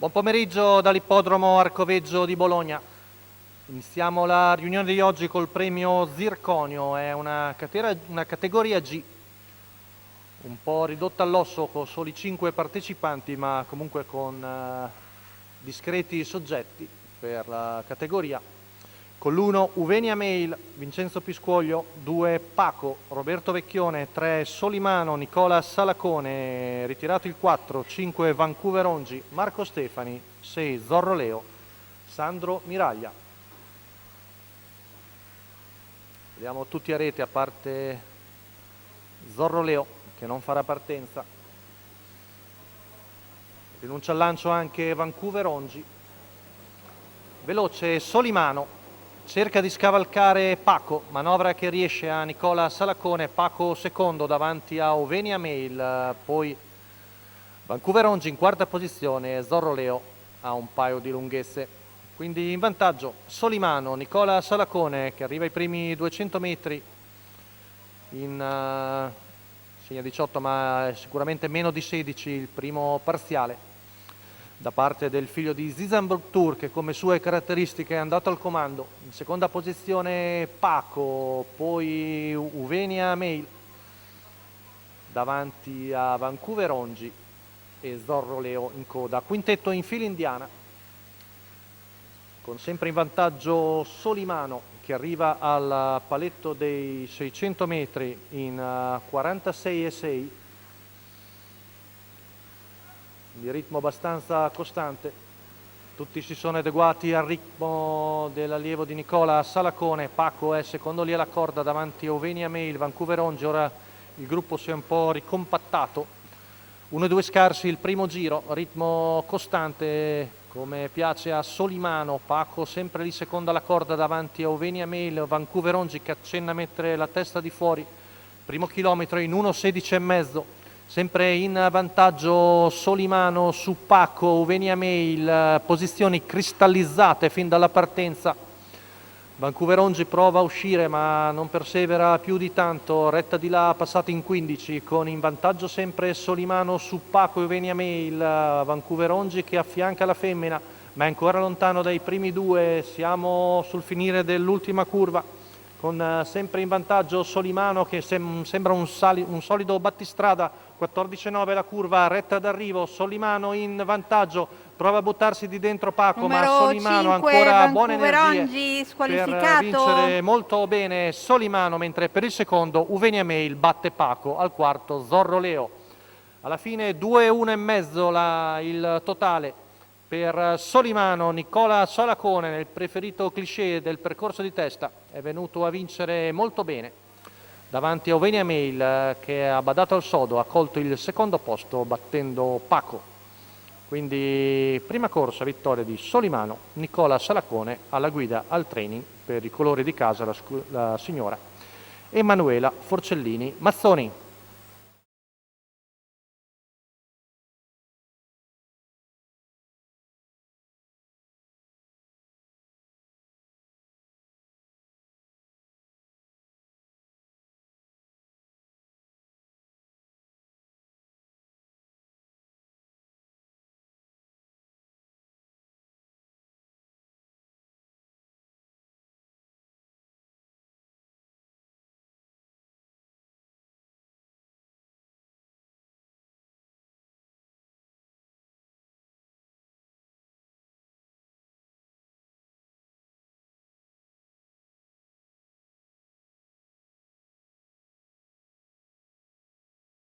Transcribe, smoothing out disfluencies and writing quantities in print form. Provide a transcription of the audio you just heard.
Buon pomeriggio dall'ippodromo Arcoveggio di Bologna. Iniziamo la riunione di oggi col premio Zirconio, è una categoria G, un po' ridotta all'osso con soli 5 partecipanti, ma comunque con discreti soggetti per la categoria. Con l'1 Uvenia Mail, Vincenzo Piscuoglio, 2 Paco, Roberto Vecchione, 3 Solimano, Nicola Salacone, ritirato il 4, 5 Vancouver Ongi, Marco Stefani, 6 Zorro Leo, Sandro Miraglia. Vediamo tutti a rete a parte Zorro Leo che non farà partenza. Rinuncia al lancio anche Vancouver Ongi. Veloce Solimano. Cerca di scavalcare Paco, manovra che riesce a Nicola Salacone, Paco secondo davanti a Uvenia Mail, poi Vancouver Ongi in quarta posizione, Zorro Leo ha un paio di lunghezze. Quindi in vantaggio Solimano, Nicola Salacone che arriva ai primi 200 metri in segna 18 ma sicuramente meno di 16 il primo parziale. Da parte del figlio di Zizan Bruktur che come sue caratteristiche è andato al comando. In seconda posizione Paco, poi Uvenia Mail davanti a Vancouver Ongi e Zorro Leo in coda. Quintetto in fila indiana con sempre in vantaggio Solimano che arriva al paletto dei 600 metri in 46,6. di ritmo abbastanza costante, tutti si sono adeguati al ritmo dell'allievo di Nicola Salacone. Paco è secondo lì alla corda davanti a Uvenia Mail, Vancouver Ongi, ora il gruppo si è un po' ricompattato, 1-2 scarsi il primo giro, ritmo costante come piace a Solimano. Paco sempre lì secondo alla corda davanti a Uvenia Mail, Vancouver Ongi che accenna a mettere la testa di fuori, primo chilometro in 1:16,5. Sempre in vantaggio Solimano su Paco, Uvenia Mail, posizioni cristallizzate fin dalla partenza. Vancouver Ongi prova a uscire ma non persevera più di tanto, retta di là passata in 15 con in vantaggio sempre Solimano su Paco e Uvenia Mail, Vancouver Ongi che affianca la femmina ma è ancora lontano dai primi due, siamo sul finire dell'ultima curva. Con sempre in vantaggio Solimano che sembra un solido battistrada, 14,9 la curva, retta d'arrivo, Solimano in vantaggio, prova a buttarsi di dentro Paco, Numero ma Solimano 5, ancora buone Vancouver energie Ongi, per vincere molto bene Solimano, mentre per il secondo Uvenia Mail batte Paco, al quarto Zorro Leo. Alla fine 2-1,5 il totale per Solimano. Nicola Salacone, nel preferito cliché del percorso di testa, è venuto a vincere molto bene davanti a Uvenia Mail che ha badato al sodo, ha colto il secondo posto battendo Paco. Quindi prima corsa, vittoria di Solimano, Nicola Salacone alla guida al training per i colori di casa la signora Emanuela Forcellini Mazzoni.